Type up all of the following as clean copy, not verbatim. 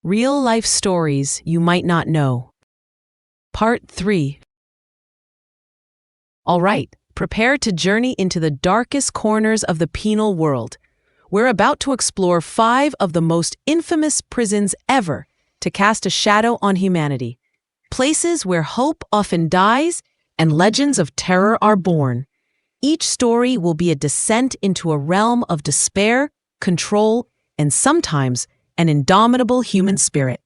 Real-life stories you might not know. Part 3. All right, prepare to journey into the darkest corners of the penal world. We're about to explore 5 of the most infamous prisons ever to cast a shadow on humanity. Places where hope often dies and legends of terror are born. Each story will be a descent into a realm of despair, control, and sometimes an indomitable human spirit.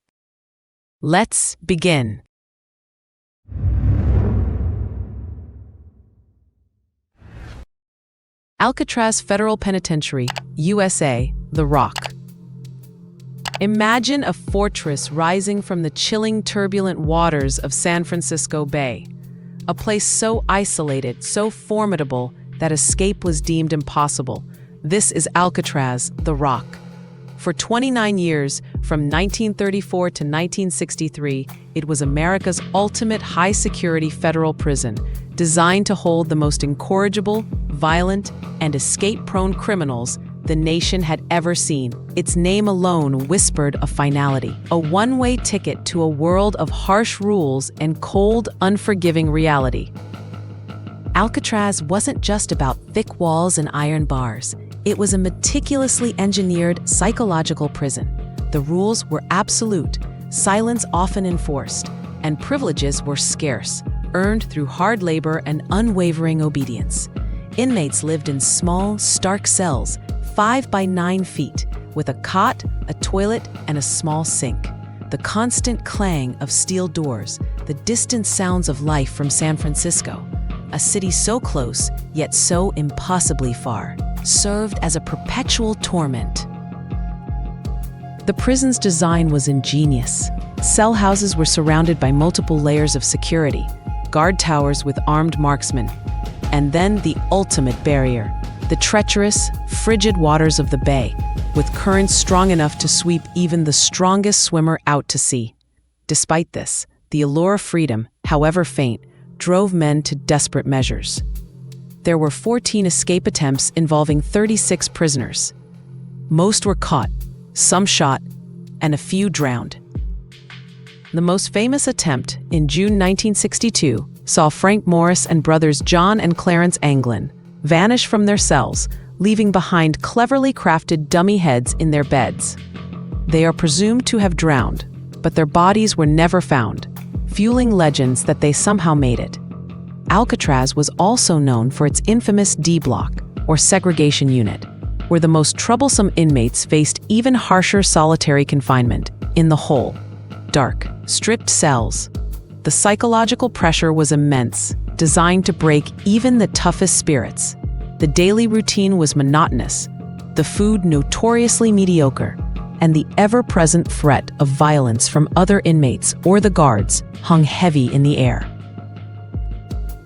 Let's begin. Alcatraz Federal Penitentiary, USA, The Rock. Imagine a fortress rising from the chilling, turbulent waters of San Francisco Bay. A place so isolated, so formidable, that escape was deemed impossible. This is Alcatraz, The Rock. For 29 years, from 1934 to 1963, it was America's ultimate high-security federal prison, designed to hold the most incorrigible, violent, and escape-prone criminals the nation had ever seen. Its name alone whispered of finality, a one-way ticket to a world of harsh rules and cold, unforgiving reality. Alcatraz wasn't just about thick walls and iron bars. It was a meticulously engineered psychological prison. The rules were absolute, silence often enforced, and privileges were scarce, earned through hard labor and unwavering obedience. Inmates lived in small, stark cells, 5 by 9 feet, with a cot, a toilet, and a small sink. The constant clang of steel doors, the distant sounds of life from San Francisco, a city so close, yet so impossibly far, served as a perpetual torment. The prison's design was ingenious. Cell houses were surrounded by multiple layers of security, guard towers with armed marksmen, and then the ultimate barrier, the treacherous, frigid waters of the bay, with currents strong enough to sweep even the strongest swimmer out to sea. Despite this, the allure of freedom, however faint, drove men to desperate measures. There were 14 escape attempts involving 36 prisoners. Most were caught, some shot, and a few drowned. The most famous attempt, in June 1962, saw Frank Morris and brothers John and Clarence Anglin vanish from their cells, leaving behind cleverly crafted dummy heads in their beds. They are presumed to have drowned, but their bodies were never found, fueling legends that they somehow made it. Alcatraz was also known for its infamous D block, or segregation unit, where the most troublesome inmates faced even harsher solitary confinement, in the hole. Dark, stripped cells. The psychological pressure was immense, designed to break even the toughest spirits. The daily routine was monotonous, the food notoriously mediocre, and the ever-present threat of violence from other inmates or the guards hung heavy in the air.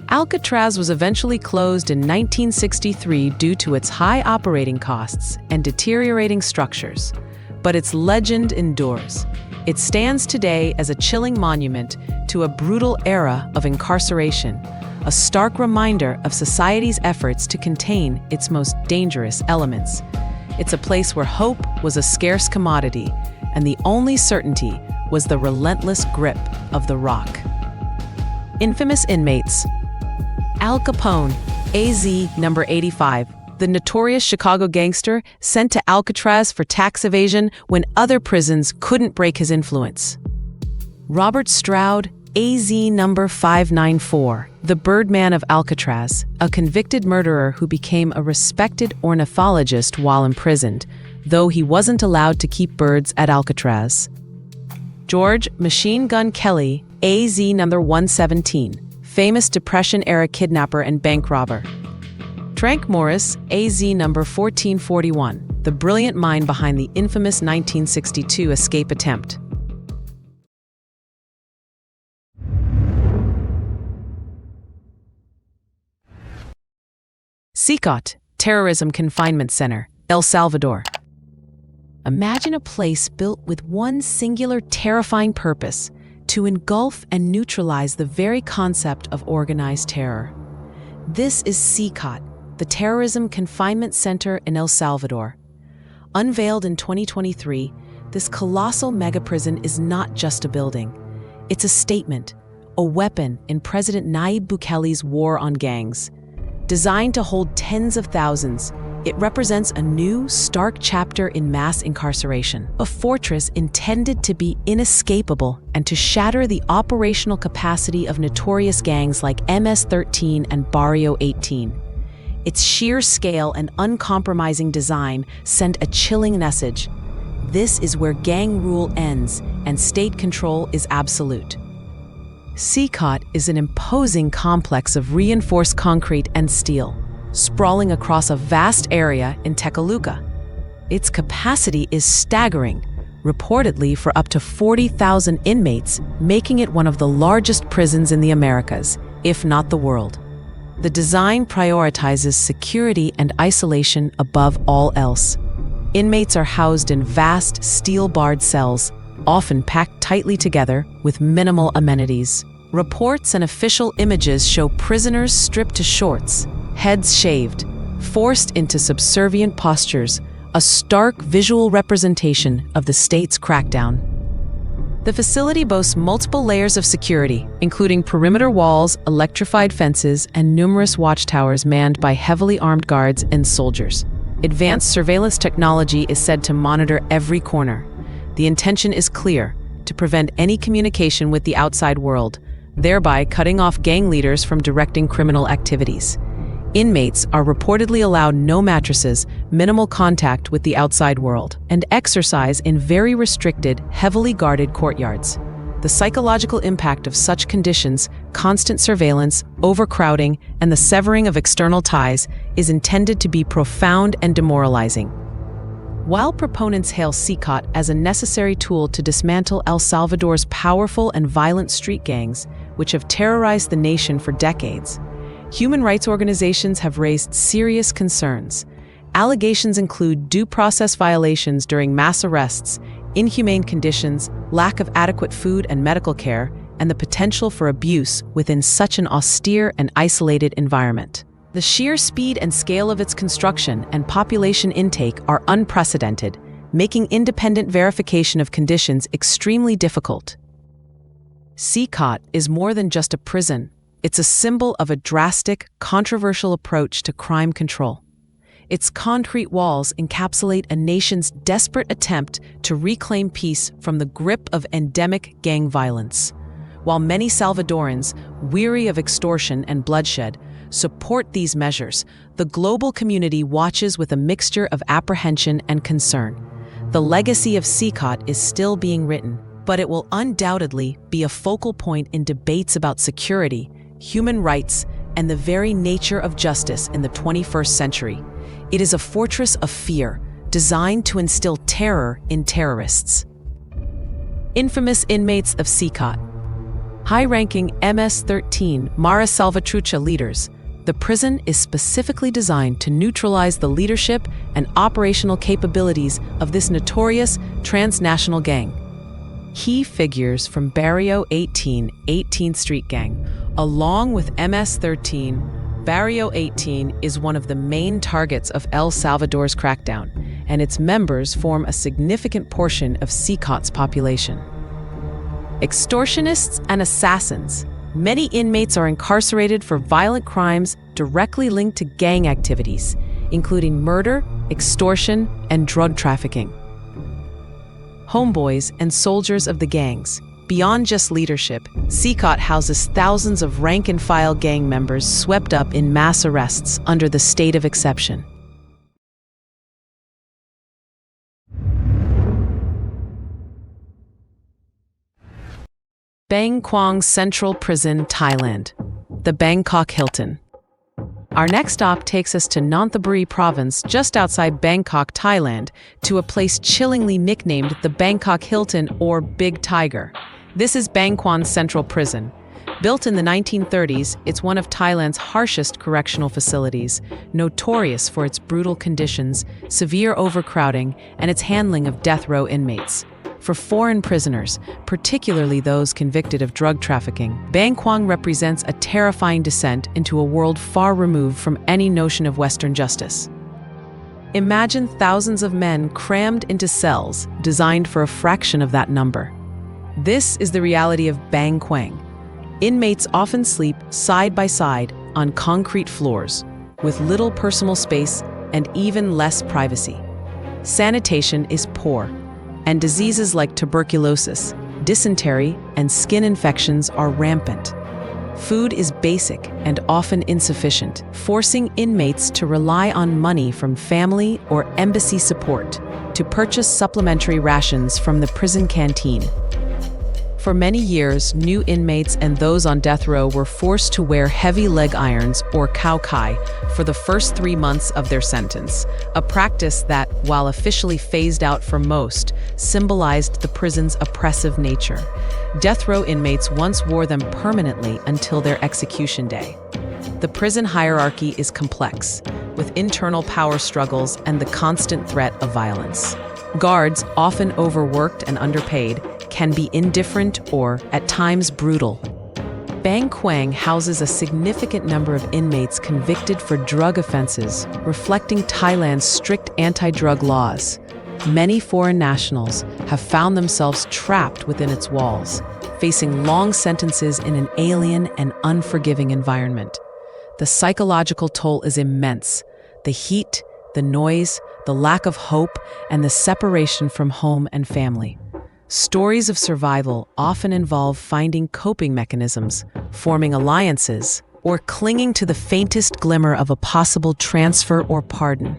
Alcatraz was eventually closed in 1963 due to its high operating costs and deteriorating structures, but its legend endures. It stands today as a chilling monument to a brutal era of incarceration, a stark reminder of society's efforts to contain its most dangerous elements. It's a place where hope was a scarce commodity, and the only certainty was the relentless grip of the rock. Infamous inmates. Al Capone, AZ number 85, the notorious Chicago gangster sent to Alcatraz for tax evasion when other prisons couldn't break his influence. Robert Stroud, AZ number 594, the Birdman of Alcatraz, a convicted murderer who became a respected ornithologist while imprisoned, though he wasn't allowed to keep birds at Alcatraz. George Machine Gun Kelly, AZ number 117, famous Depression-era kidnapper and bank robber. Frank Morris, AZ number 1441, the brilliant mind behind the infamous 1962 escape attempt. Cecot, Terrorism Confinement Center, El Salvador. Imagine a place built with one singular terrifying purpose: to engulf and neutralize the very concept of organized terror. This is Cecot, the Terrorism Confinement Center in El Salvador. Unveiled in 2023, this colossal megaprison is not just a building. It's a statement, a weapon in President Nayib Bukele's war on gangs. Designed to hold tens of thousands, it represents a new, stark chapter in mass incarceration, a fortress intended to be inescapable and to shatter the operational capacity of notorious gangs like MS-13 and Barrio 18. Its sheer scale and uncompromising design send a chilling message. This is where gang rule ends and state control is absolute. Cecot is an imposing complex of reinforced concrete and steel, sprawling across a vast area in Tekaluca. Its capacity is staggering, reportedly for up to 40,000 inmates, making it one of the largest prisons in the Americas, if not the world. The design prioritizes security and isolation above all else. Inmates are housed in vast, steel-barred cells, often packed tightly together with minimal amenities. Reports and official images show prisoners stripped to shorts, heads shaved, forced into subservient postures, a stark visual representation of the state's crackdown. The facility boasts multiple layers of security, including perimeter walls, electrified fences, and numerous watchtowers manned by heavily armed guards and soldiers. Advanced surveillance technology is said to monitor every corner. The intention is clear: to prevent any communication with the outside world, thereby cutting off gang leaders from directing criminal activities. Inmates are reportedly allowed no mattresses, minimal contact with the outside world, and exercise in very restricted, heavily guarded courtyards. The psychological impact of such conditions, constant surveillance, overcrowding, and the severing of external ties is intended to be profound and demoralizing. While proponents hail Cecot as a necessary tool to dismantle El Salvador's powerful and violent street gangs, which have terrorized the nation for decades, human rights organizations have raised serious concerns. Allegations include due process violations during mass arrests, inhumane conditions, lack of adequate food and medical care, and the potential for abuse within such an austere and isolated environment. The sheer speed and scale of its construction and population intake are unprecedented, making independent verification of conditions extremely difficult. Cecot is more than just a prison. It's a symbol of a drastic, controversial approach to crime control. Its concrete walls encapsulate a nation's desperate attempt to reclaim peace from the grip of endemic gang violence. While many Salvadorans, weary of extortion and bloodshed, support these measures, the global community watches with a mixture of apprehension and concern. The legacy of Cecot is still being written, but it will undoubtedly be a focal point in debates about security, human rights, and the very nature of justice in the 21st century. It is a fortress of fear, designed to instill terror in terrorists. Infamous inmates of Cecot. High-ranking MS-13 Mara Salvatrucha leaders. The prison is specifically designed to neutralize the leadership and operational capabilities of this notorious transnational gang. Key figures from Barrio 18, 18th Street Gang, along with MS-13, Barrio 18 is one of the main targets of El Salvador's crackdown, and its members form a significant portion of Cecot's population. Extortionists and assassins. Many inmates are incarcerated for violent crimes directly linked to gang activities, including murder, extortion, and drug trafficking. Homeboys and soldiers of the gangs. Beyond just leadership, Cecot houses thousands of rank-and-file gang members swept up in mass arrests under the state of exception. Bang Kwang Central Prison, Thailand. The Bangkok Hilton. Our next stop takes us to Nonthaburi Province, just outside Bangkok, Thailand, to a place chillingly nicknamed the Bangkok Hilton or Big Tiger. This is Bang Kwang Central Prison. Built in the 1930s, it's one of Thailand's harshest correctional facilities, notorious for its brutal conditions, severe overcrowding, and its handling of death row inmates. For foreign prisoners, particularly those convicted of drug trafficking, Bang Kwang represents a terrifying descent into a world far removed from any notion of Western justice. Imagine thousands of men crammed into cells designed for a fraction of that number. This is the reality of Bang Kwang. Inmates often sleep side by side on concrete floors, with little personal space and even less privacy. Sanitation is poor, and diseases like tuberculosis, dysentery, and skin infections are rampant. Food is basic and often insufficient, forcing inmates to rely on money from family or embassy support to purchase supplementary rations from the prison canteen. For many years, new inmates and those on death row were forced to wear heavy leg irons or khao khai for the first 3 months of their sentence, a practice that, while officially phased out for most, symbolized the prison's oppressive nature. Death row inmates once wore them permanently until their execution day. The prison hierarchy is complex, with internal power struggles and the constant threat of violence. Guards, often overworked and underpaid, can be indifferent or, at times, brutal. Bang Kwang houses a significant number of inmates convicted for drug offenses, reflecting Thailand's strict anti-drug laws. Many foreign nationals have found themselves trapped within its walls, facing long sentences in an alien and unforgiving environment. The psychological toll is immense. The heat, the noise, the lack of hope, and the separation from home and family. Stories of survival often involve finding coping mechanisms, forming alliances, or clinging to the faintest glimmer of a possible transfer or pardon.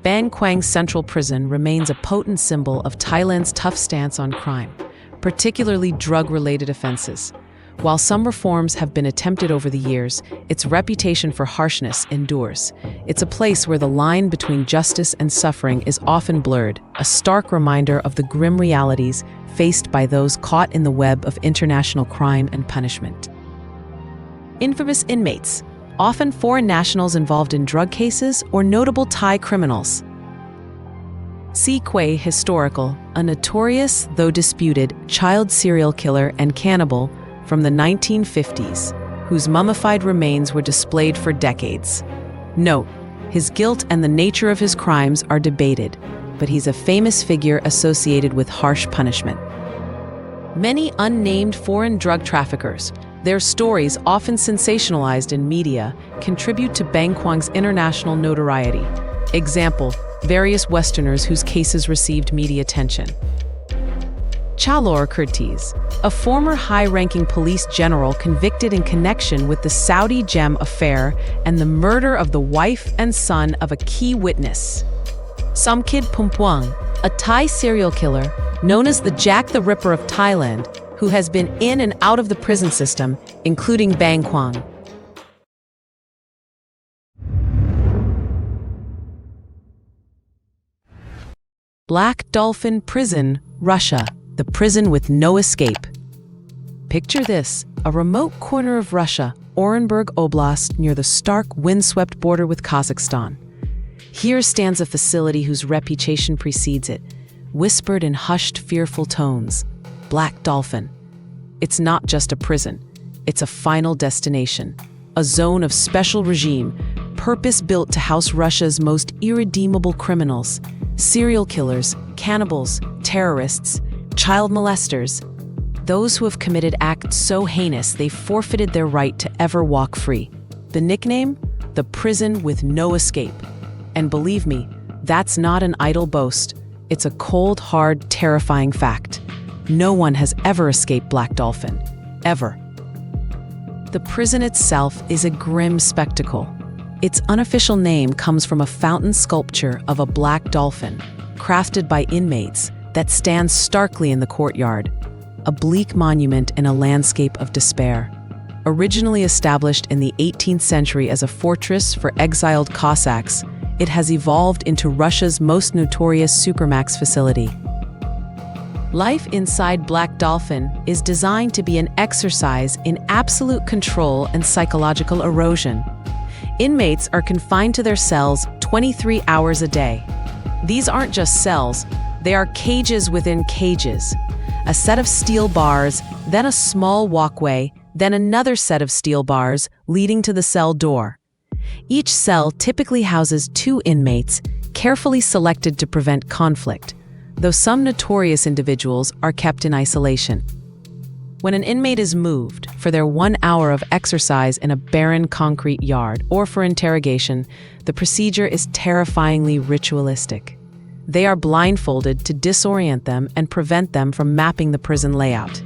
Bang Kwang Central Prison remains a potent symbol of Thailand's tough stance on crime, particularly drug-related offenses. While some reforms have been attempted over the years, its reputation for harshness endures. It's a place where the line between justice and suffering is often blurred, a stark reminder of the grim realities faced by those caught in the web of international crime and punishment. Infamous inmates, often foreign nationals involved in drug cases or notable Thai criminals. Cecot Historical, a notorious, though disputed, child serial killer and cannibal from the 1950s, whose mummified remains were displayed for decades. Note, his guilt and the nature of his crimes are debated, but he's a famous figure associated with harsh punishment. Many unnamed foreign drug traffickers, their stories often sensationalized in media, contribute to Bang Kwang's international notoriety. Example, various Westerners whose cases received media attention. Chalor Curtiz, a former high-ranking police general convicted in connection with the Saudi gem affair and the murder of the wife and son of a key witness. Somkid Pumpuang, a Thai serial killer known as the Jack the Ripper of Thailand, who has been in and out of the prison system, including Bang Kwang. Black Dolphin Prison, Russia. The prison with no escape. Picture this, a remote corner of Russia, Orenburg Oblast, near the stark, windswept border with Kazakhstan. Here stands a facility whose reputation precedes it, whispered in hushed, fearful tones. Black Dolphin. It's not just a prison, it's a final destination, a zone of special regime, purpose-built to house Russia's most irredeemable criminals, serial killers, cannibals, terrorists, child molesters, those who have committed acts so heinous they forfeited their right to ever walk free. The nickname? The prison with no escape. And believe me, that's not an idle boast. It's a cold, hard, terrifying fact. No one has ever escaped Black Dolphin. Ever. The prison itself is a grim spectacle. Its unofficial name comes from a fountain sculpture of a black dolphin, crafted by inmates, that stands starkly in the courtyard, a bleak monument in a landscape of despair. Originally established in the 18th century as a fortress for exiled Cossacks, it has evolved into Russia's most notorious supermax facility. Life inside Black Dolphin is designed to be an exercise in absolute control and psychological erosion. Inmates are confined to their cells 23 hours a day. These aren't just cells, They are cages within cages. A set of steel bars, then a small walkway, then another set of steel bars leading to the cell door. Each cell typically houses 2 inmates, carefully selected to prevent conflict, though some notorious individuals are kept in isolation. When an inmate is moved for their 1 hour of exercise in a barren concrete yard or for interrogation, the procedure is terrifyingly ritualistic. They are blindfolded to disorient them and prevent them from mapping the prison layout.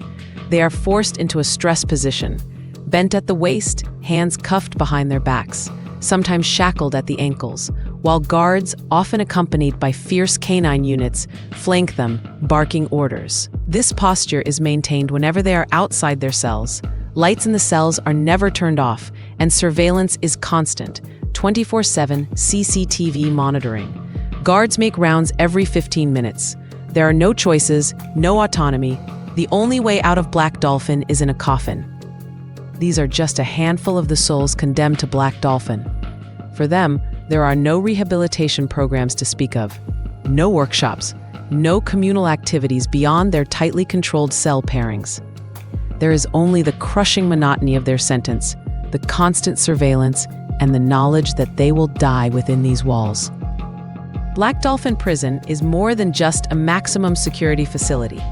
They are forced into a stress position, bent at the waist, hands cuffed behind their backs, sometimes shackled at the ankles, while guards, often accompanied by fierce canine units, flank them, barking orders. This posture is maintained whenever they are outside their cells. Lights in the cells are never turned off, and surveillance is constant, 24/7 CCTV monitoring. Guards make rounds every 15 minutes. There are no choices, no autonomy. The only way out of Black Dolphin is in a coffin. These are just a handful of the souls condemned to Black Dolphin. For them, there are no rehabilitation programs to speak of, no workshops, no communal activities beyond their tightly controlled cell pairings. There is only the crushing monotony of their sentence, the constant surveillance, and the knowledge that they will die within these walls. Black Dolphin Prison is more than just a maximum security facility.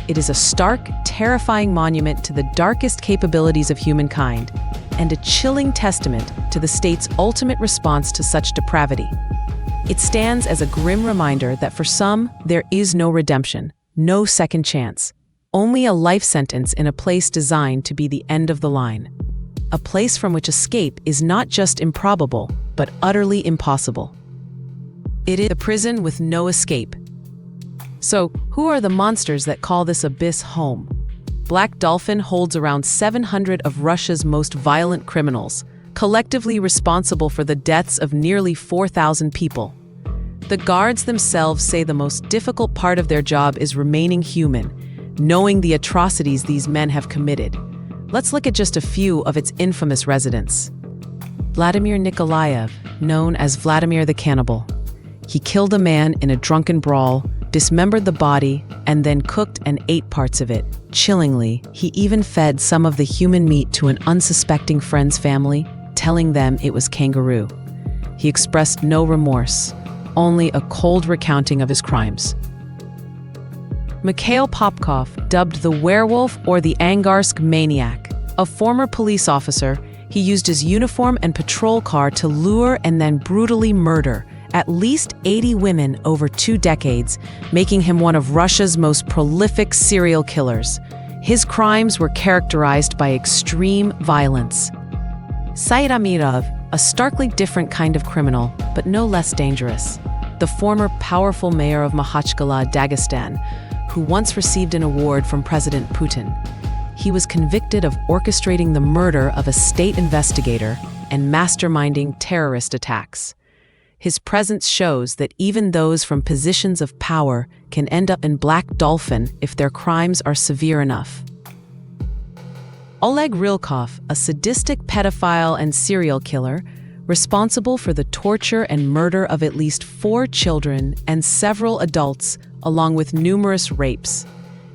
It is a stark, terrifying monument to the darkest capabilities of humankind, and a chilling testament to the state's ultimate response to such depravity. It stands as a grim reminder that for some, there is no redemption, no second chance, only a life sentence in a place designed to be the end of the line. A place from which escape is not just improbable, but utterly impossible. It is a prison with no escape. So, who are the monsters that call this abyss home? Black Dolphin holds around 700 of Russia's most violent criminals, collectively responsible for the deaths of nearly 4,000 people. The guards themselves say the most difficult part of their job is remaining human, knowing the atrocities these men have committed. Let's look at just a few of its infamous residents. Vladimir Nikolaev, known as Vladimir the Cannibal. He killed a man in a drunken brawl, dismembered the body, and then cooked and ate parts of it. Chillingly, he even fed some of the human meat to an unsuspecting friend's family, telling them it was kangaroo. He expressed no remorse, only a cold recounting of his crimes. Mikhail Popkov, dubbed the werewolf or the Angarsk maniac, a former police officer, he used his uniform and patrol car to lure and then brutally murder at least 80 women over 2 decades, making him one of Russia's most prolific serial killers. His crimes were characterized by extreme violence. Said Amirov, a starkly different kind of criminal, but no less dangerous. The former powerful mayor of Makhachkala, Dagestan, who once received an award from President Putin. He was convicted of orchestrating the murder of a state investigator and masterminding terrorist attacks. His presence shows that even those from positions of power can end up in Black Dolphin if their crimes are severe enough. Oleg Rilkov, a sadistic pedophile and serial killer, responsible for the torture and murder of at least 4 children and several adults, along with numerous rapes.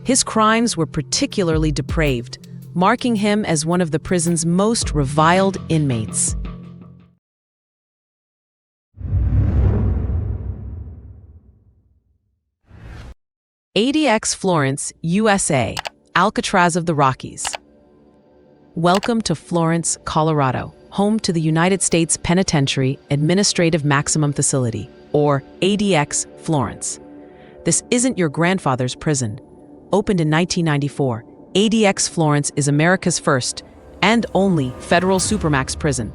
His crimes were particularly depraved, marking him as one of the prison's most reviled inmates. ADX Florence, USA, Alcatraz of the Rockies. Welcome to Florence, Colorado, home to the United States Penitentiary Administrative Maximum Facility, or ADX Florence. This isn't your grandfather's prison. Opened in 1994, ADX Florence is America's first and only federal supermax prison.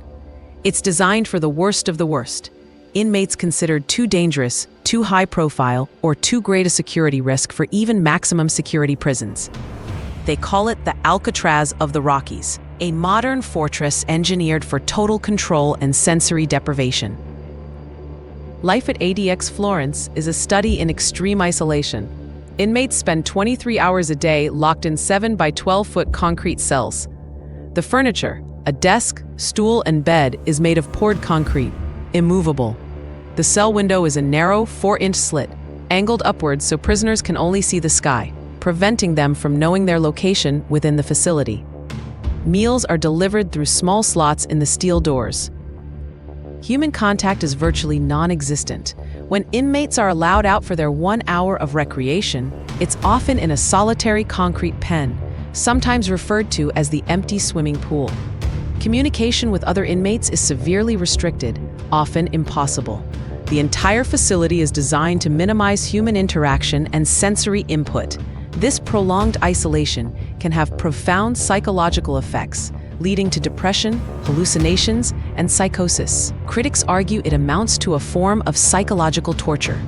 It's designed for the worst of the worst. Inmates considered too dangerous, too high profile, or too great a security risk for even maximum security prisons. They call it the Alcatraz of the Rockies, a modern fortress engineered for total control and sensory deprivation. Life at ADX Florence is a study in extreme isolation. Inmates spend 23 hours a day locked in 7 by 12-foot concrete cells. The furniture, a desk, stool, and bed, is made of poured concrete, immovable. The cell window is a narrow 4-inch slit, angled upwards so prisoners can only see the sky, preventing them from knowing their location within the facility. Meals are delivered through small slots in the steel doors. Human contact is virtually non-existent. When inmates are allowed out for their 1 hour of recreation, it's often in a solitary concrete pen, sometimes referred to as the empty swimming pool. Communication with other inmates is severely restricted, often impossible. The entire facility is designed to minimize human interaction and sensory input. This prolonged isolation can have profound psychological effects, leading to depression, hallucinations, and psychosis. Critics argue it amounts to a form of psychological torture.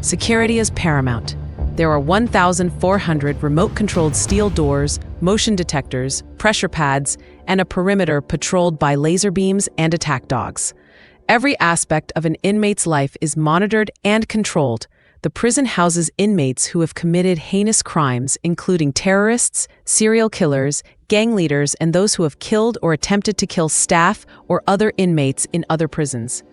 Security is paramount. There are 1,400 remote-controlled steel doors, motion detectors, pressure pads, and a perimeter patrolled by laser beams and attack dogs. Every aspect of an inmate's life is monitored and controlled. The prison houses inmates who have committed heinous crimes, including terrorists, serial killers, gang leaders, and those who have killed or attempted to kill staff or other inmates in other prisons.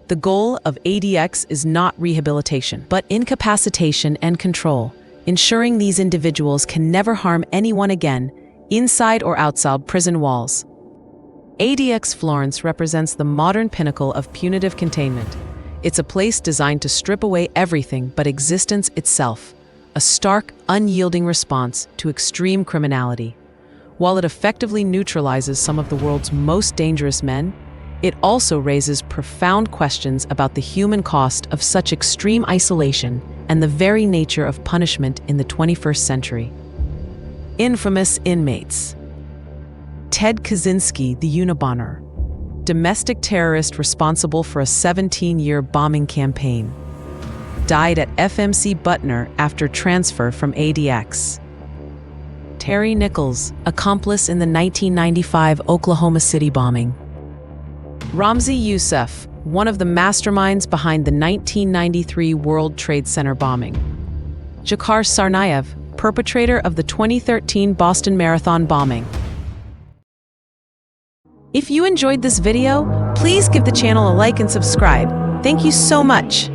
The goal of ADX is not rehabilitation, but incapacitation and control, ensuring these individuals can never harm anyone again, inside or outside prison walls. ADX Florence represents the modern pinnacle of punitive containment. It's a place designed to strip away everything but existence itself, a stark, unyielding response to extreme criminality. While it effectively neutralizes some of the world's most dangerous men, it also raises profound questions about the human cost of such extreme isolation and the very nature of punishment in the 21st century. Infamous inmates. Ted Kaczynski, the Unabomber, domestic terrorist responsible for a 17-year bombing campaign, died at FMC Butner after transfer from ADX. Terry Nichols, accomplice in the 1995 Oklahoma City bombing. Ramzi Youssef, one of the masterminds behind the 1993 World Trade Center bombing. Dzhokhar Tsarnaev, perpetrator of the 2013 Boston Marathon bombing. If you enjoyed this video, please give the channel a like and subscribe. Thank you so much.